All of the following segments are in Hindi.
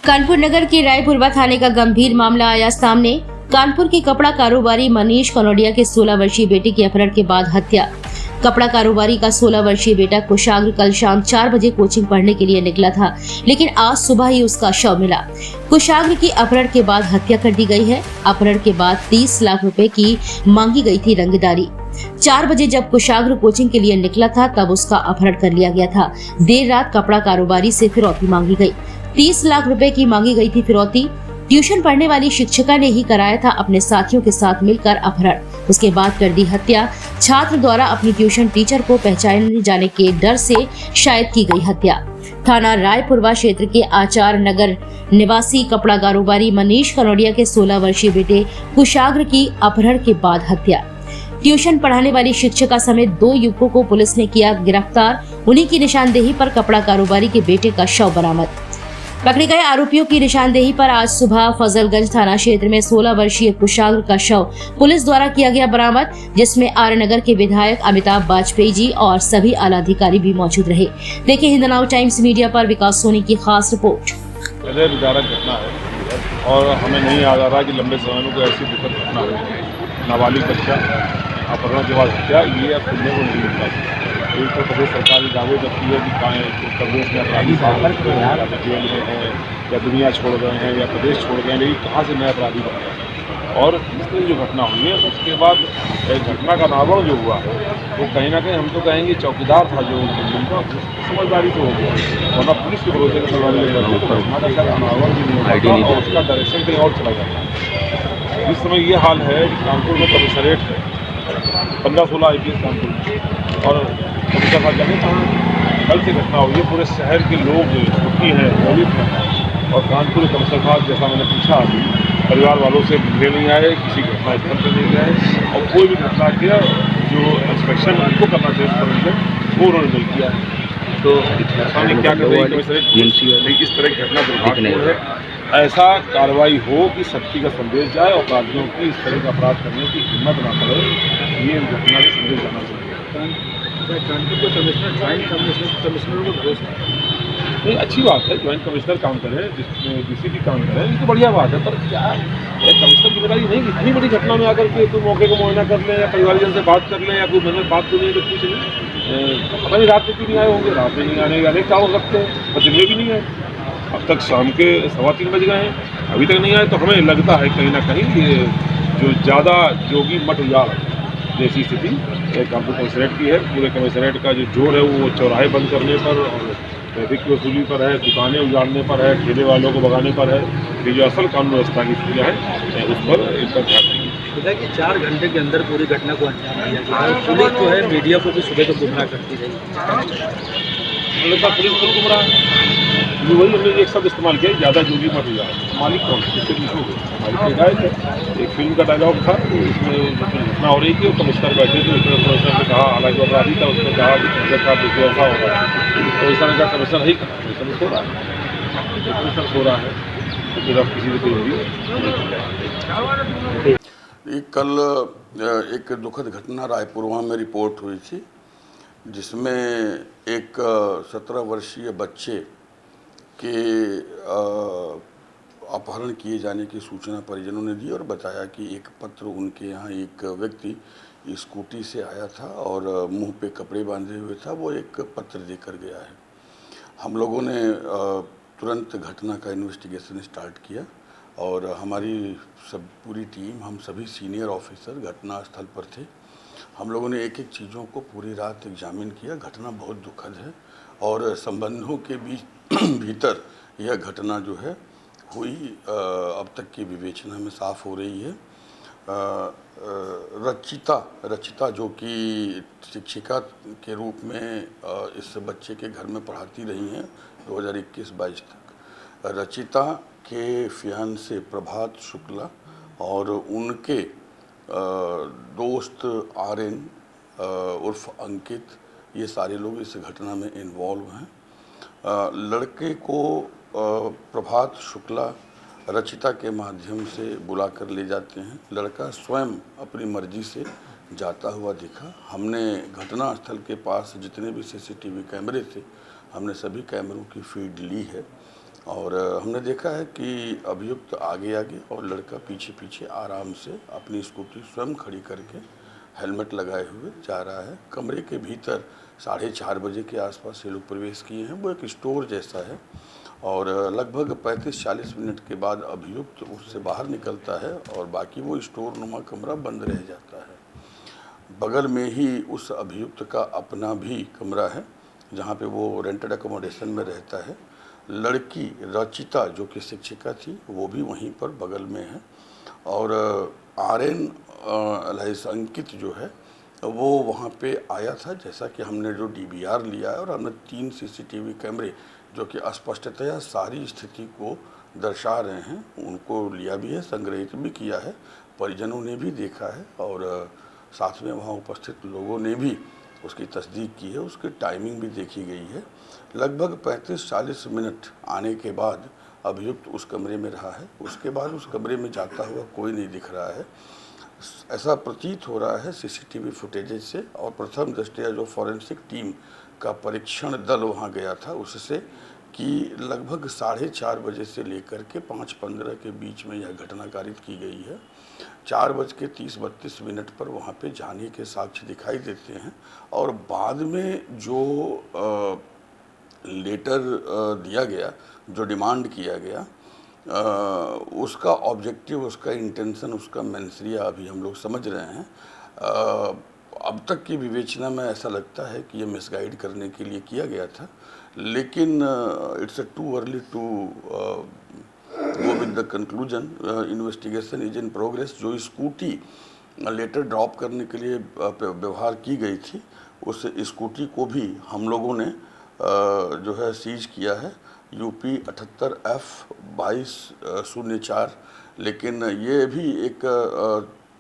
कानपुर नगर के रायपुरवा थाने का गंभीर मामला आया सामने। कानपुर के कपड़ा कारोबारी मनीष कनोडिया के 16 वर्षीय बेटे की अपहरण के बाद हत्या। कपड़ा कारोबारी का 16 वर्षीय बेटा कुशाग्र कल शाम 4 बजे कोचिंग पढ़ने के लिए निकला था, लेकिन आज सुबह ही उसका शव मिला। कुशाग्र की अपहरण के बाद हत्या कर दी गई है। अपहरण के बाद 30 लाख रुपए की मांगी गई थी रंगदारी। 4 बजे जब कुशाग्र कोचिंग के लिए निकला था तब उसका अपहरण कर लिया गया था। देर रात कपड़ा कारोबारी से फिरौती मांगी गई। 30 लाख रुपए की मांगी गई थी फिरौती। ट्यूशन पढ़ने वाली शिक्षिका ने ही कराया था अपने साथियों के साथ मिलकर अपहरण। उसके बाद कर दी हत्या। छात्र द्वारा अपनी ट्यूशन टीचर को पहचाने जाने के डर से शायद की गई हत्या। थाना रायपुरवा क्षेत्र के आचार नगर निवासी कपड़ा कारोबारी मनीष कनोडिया के 16 वर्षीय बेटे कुशाग्र की अपहरण के बाद हत्या। ट्यूशन पढ़ाने वाली शिक्षिका समेत 2 युवकों को पुलिस ने किया गिरफ्तार। उन्हीं की निशानदेही पर कपड़ा कारोबारी के बेटे का शव बरामद। पकड़े गए आरोपियों की निशानदेही पर आज सुबह फजलगंज थाना क्षेत्र में 16 वर्षीय कुशाग्र का शव पुलिस द्वारा किया गया बरामद, जिसमें आर नगर के विधायक अमिताभ वाजपेयी जी और सभी आला अधिकारी भी मौजूद रहे। देखिए हिंद नाउ टाइम्स मीडिया पर विकास सोनी की खास रिपोर्ट। विदारक घटना है और हमें नहीं याद आ रहा कि लंबे समय में कोई ऐसी दुखद घटना हुई। नाबालिग बच्चा अपहरण के बाद हत्या, ये अब सुनने को नहीं मिलता। उत्तर प्रदेश सरकार ये दावे करती है कि उत्तर प्रदेश में अपराधी जेल में हैं या दुनिया छोड़ गए हैं या प्रदेश छोड़ गए हैं, लेकिन कहाँ से नए अपराधी बन गए। और इस तरह जो घटना हुई है उसके बाद घटना का अनावरण जो हुआ है वो कहीं ना कहीं हम तो कहेंगे चौकीदार था जो उनका समझदारी से हो गया, वरना पुलिस के भरोसे का घटना का अनावरण भी नहीं होता और उसका डायरेक्शन कहीं और चला जाता। इस समय ये हाल है कि कानपुर में कमिश्नरेट है 15-16 IPS कानपुर में, और कमिश्नर साहब जाने कल से घटना हुई है। पूरे शहर के लोग दुखी हैं, दलित हैं, और कानपुर के कमिश्नर साहब जैसा मैंने पूछा परिवार वालों से मिलने नहीं आए, किसी घटना स्थल पर नहीं गए, और कोई भी घटना के जो इंस्पेक्शन उनको करना चाहिए वो उन्होंने नहीं किया। तो सामने क्या कर रही है कमिश्नरेट, इस तरह की घटना दुर्भाग्यपूर्ण है। ऐसा कार्रवाई हो कि सख्ती का संदेश जाए और अपराधियों की इस तरह का अपराध करने की हिम्मत ना पड़े, ये घटना का संदेश जाना चाहिए। कानपुर के कमिश्नर ज्वाइंट कमिश्नर को घोषणा नहीं, अच्छी बात है, ज्वाइंट कमिश्नर काम करें, DCP काम करें, ये तो बढ़िया बात है। पर क्या कमिश्नर की जिम्मेदारी नहीं, इतनी बड़ी घटना में आकर के कोई मौके को मुआयना कर लें या परिवारजन से बात कर लें या कोई मैंने बात तो नहीं तो कुछ नहीं। पता नहीं रात में क्यों नहीं आए होंगे, रात में नहीं आने के अनेक कारण हो सकते हैं, पर दिन में भी नहीं आए। अब तक शाम के 3:15 बज गए हैं, अभी तक नहीं आए, तो हमें लगता है कहीं ना कहीं ये जो ज़्यादा जोगी मठ उजाड़ जैसी स्थिति कानपुर कमिश्नरेट की है। पूरे कमिश्नरेट का जो जोर है वो चौराहे बंद करने पर और ट्रैफिक की वसूली पर है, दुकानें उजाड़ने पर है, ठेले वालों को भगाने पर है। ये जो असल कानून व्यवस्था की स्थितियाँ है उस पर इनका ध्यान देंगे। कि 4 घंटे के अंदर पूरी घटना को अंजाम दिया गया है। पुलिस जो है मीडिया को भी सुबह तो गुमराह करती रही, पुलिस को गुमराह है। वही हमने एक शब्द इस्तेमाल किया, ज़्यादा जोगी मत हो जाए। मालिक कौन है, इससे पूछोगे? मालिक हिदायत है। एक फिल्म का डायलॉग था, इसमें घटना हो रही थी और कमिश्नर बैठे थे, उसमें कमिश्नर ने कहा, हालांकि अपराधी था, उसने कहा कि कमिश्नर साहब देखिए ऐसा हो रहा है, तो इस तरह का कमिश्नर ही कहा, कमिश्नर सो रहा है, कमिश्नर सो रहा है, तो फिर अब किसी को कोई कल एक दुखद घटना रायपुरवा में रिपोर्ट हुई थी, जिसमें एक 17 वर्षीय बच्चे के अपहरण किए जाने की सूचना परिजनों ने दी और बताया कि एक पत्र उनके यहाँ एक व्यक्ति स्कूटी से आया था और मुंह पे कपड़े बांधे हुए था, वो एक पत्र देकर गया है। हम लोगों ने तुरंत घटना का इन्वेस्टिगेशन स्टार्ट किया और हमारी पूरी टीम, हम सभी सीनियर ऑफिसर घटना स्थल पर थे। हम लोगों ने एक एक चीज़ों को पूरी रात एग्जामिन किया। घटना बहुत दुखद है और संबंधों के भीतर यह घटना जो है हुई अब तक की विवेचना में साफ हो रही है। रचिता जो कि शिक्षिका के रूप में इस बच्चे के घर में पढ़ाती रही हैं 2021-22 तक। रचिता के फियांसे प्रभात शुक्ला और उनके दोस्त RN उर्फ अंकित, ये सारे लोग इस घटना में इन्वॉल्व हैं। लड़के को प्रभात शुक्ला रचिता के माध्यम से बुला कर ले जाते हैं। लड़का स्वयं अपनी मर्जी से जाता हुआ दिखा। हमने घटनास्थल के पास जितने भी CCTV कैमरे थे, हमने सभी कैमरों की फीड ली है और हमने देखा है कि अभियुक्त आगे आगे और लड़का पीछे पीछे आराम से अपनी स्कूटी स्वयं खड़ी करके हेलमेट लगाए हुए जा रहा है। कमरे के भीतर 4:30 बजे के आसपास ये लोग प्रवेश किए हैं। वो एक स्टोर जैसा है और लगभग 35-40 मिनट के बाद अभियुक्त उससे बाहर निकलता है और बाकी वो स्टोर नुमा कमरा बंद रह जाता है। बगल में ही उस अभियुक्त का अपना भी कमरा है जहाँ पे वो रेंटेड अकोमोडेशन में रहता है। लड़की रचिता जो कि शिक्षिका थी वो भी वहीं पर बगल में है और आर्यन अंकित जो है वो वहाँ पे आया था। जैसा कि हमने जो DVR लिया है और हमने 3 CCTV कैमरे जो कि स्पष्टतया सारी स्थिति को दर्शा रहे हैं उनको लिया भी है, संग्रहित भी किया है, परिजनों ने भी देखा है और साथ में वहाँ उपस्थित लोगों ने भी उसकी तस्दीक की है। उसकी टाइमिंग भी देखी गई है। लगभग 35-40 मिनट आने के बाद अभियुक्त उस कमरे में रहा है। उसके बाद उस कमरे में जाता हुआ कोई नहीं दिख रहा है। ऐसा प्रतीत हो रहा है CCTV फुटेजेज से और प्रथम दृष्टया जो फॉरेंसिक टीम का परीक्षण दल वहाँ गया था उससे कि लगभग 4:30 बजे से लेकर के 5:15 के बीच में यह घटना कारित की गई है। 4:30-32 पर वहाँ पे जाने के साक्ष्य दिखाई देते हैं और बाद में जो लेटर दिया गया, जो डिमांड किया गया, उसका ऑब्जेक्टिव, उसका इंटेंशन, उसका मेंसरिया अभी हम लोग समझ रहे हैं। अब तक की विवेचना में ऐसा लगता है कि ये मिसगाइड करने के लिए किया गया था, लेकिन it's too early to go with the conclusion. Investigation is in progress. जो स्कूटी लेटर ड्रॉप करने के लिए व्यवहार की गई थी उस स्कूटी को भी हम लोगों ने जो है सीज किया है, UP 78F2204। लेकिन ये भी एक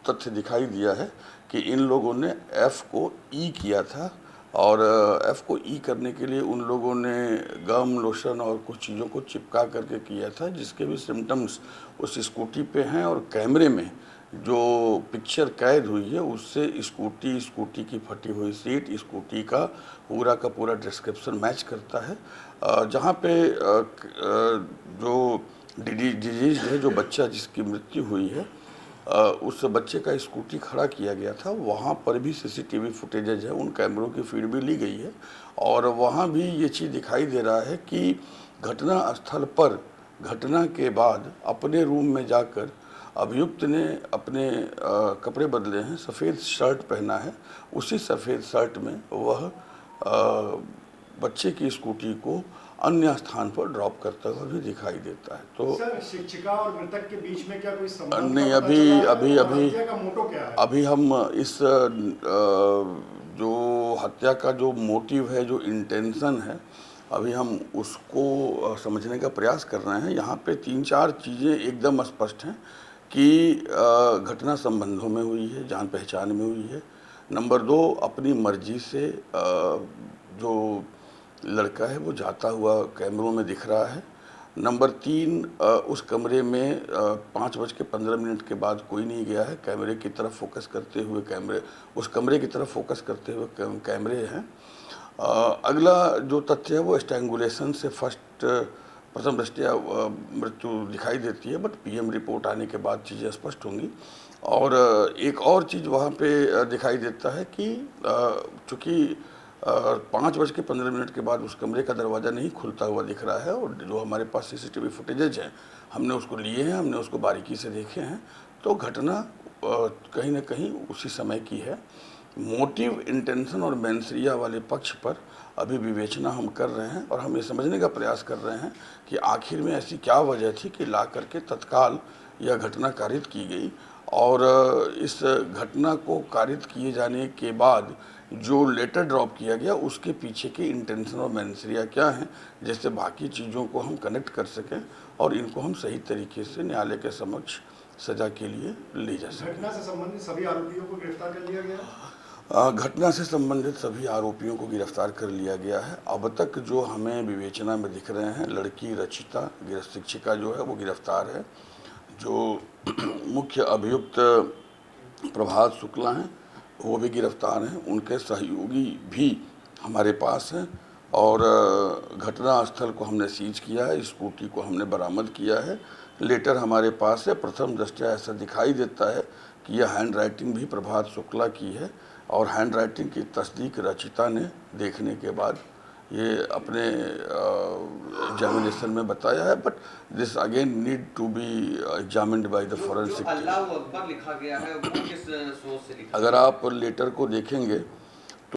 तथ्य दिखाई दिया है कि इन लोगों ने F को E किया था और F को E करने के लिए उन लोगों ने गम, लोशन और कुछ चीज़ों को चिपका करके किया था, जिसके भी सिम्टम्स उस स्कूटी पे हैं और कैमरे में जो पिक्चर कैद हुई है उससे स्कूटी की फटी हुई सीट, स्कूटी का पूरा डिस्क्रिप्शन मैच करता है। जहाँ पे जो डिजीज है, जो बच्चा जिसकी मृत्यु हुई है, उस बच्चे का स्कूटी खड़ा किया गया था, वहाँ पर भी CCTV फुटेजेज है, उन कैमरों की फीड भी ली गई है और वहाँ भी ये चीज़ दिखाई दे रहा है कि घटना स्थल पर घटना के बाद अपने रूम में जाकर अभियुक्त ने अपने कपड़े बदले हैं, सफ़ेद शर्ट पहना है, उसी सफ़ेद शर्ट में वह बच्चे की स्कूटी को अन्य स्थान पर ड्रॉप करता हुआ भी दिखाई देता है। तो सर, शिक्षिका और मृतक के बीच में क्या कोई संबंध नहीं, का पता चला है? हत्या का मोटो क्या है? अभी हम इस जो हत्या का जो मोटिव है, जो इंटेंशन है, अभी हम उसको समझने का प्रयास कर रहे हैं। यहाँ पे 3-4 चीज़ें एकदम स्पष्ट हैं कि घटना संबंधों में हुई है, जान पहचान में हुई है। नंबर 2, अपनी मर्जी से जो लड़का है वो जाता हुआ कैमरों में दिख रहा है। नंबर 3, उस कमरे में 5:15 के बाद कोई नहीं गया है। कैमरे की तरफ फोकस करते हुए उस कमरे की तरफ फोकस करते हुए कैमरे हैं। अगला जो तथ्य है वो स्ट्रैंगुलेशन से प्रथम दृष्टया मृत्यु दिखाई देती है, बट PM रिपोर्ट आने के बाद चीज़ें स्पष्ट होंगी। और एक और चीज़ वहाँ पे दिखाई देता है कि चूँकि 5:15 के बाद उस कमरे का दरवाज़ा नहीं खुलता हुआ दिख रहा है और जो हमारे पास CCTV फुटेजेज हैं हमने उसको लिए हैं, हमने उसको बारीकी से देखे हैं, तो घटना कहीं ना कहीं उसी समय की है। मोटिव, इंटेंशन और मेंसरिया वाले पक्ष पर अभी विवेचना हम कर रहे हैं और हम ये समझने का प्रयास कर रहे हैं कि आखिर में ऐसी क्या वजह थी कि ला करके तत्काल यह घटना कारित की गई और इस घटना को कारित किए जाने के बाद जो लेटर ड्रॉप किया गया उसके पीछे के इंटेंशन और मेंसरिया क्या हैं, जिससे बाकी चीज़ों को हम कनेक्ट कर सकें और इनको हम सही तरीके से न्यायालय के समक्ष सजा के लिए ले जा सकें। घटना से संबंधित सभी आरोपियों को गिरफ्तार कर लिया गया? घटना से संबंधित सभी आरोपियों को गिरफ्तार कर लिया गया है। अब तक जो हमें विवेचना में दिख रहे हैं, लड़की रचिता शिक्षिका जो है वो गिरफ्तार है। जो मुख्य अभियुक्त प्रभात शुक्ला हैं वो भी गिरफ्तार हैं। उनके सहयोगी भी हमारे पास हैं और घटनास्थल को हमने सीज किया है, स्कूटी को हमने बरामद किया है। लेटर हमारे पास है। प्रथम दृष्टया ऐसा दिखाई देता है कि यह हैंड राइटिंग भी प्रभात शुक्ला की है और हैंड राइटिंग की तस्दीक रचिता ने देखने के बाद ये अपने एग्जामिनेशन में बताया है। But this again need to be examined by the forensic. Allah अकबर लिखा गया है, वो किस सोच से लिखा? अगर आप लेटर को देखेंगे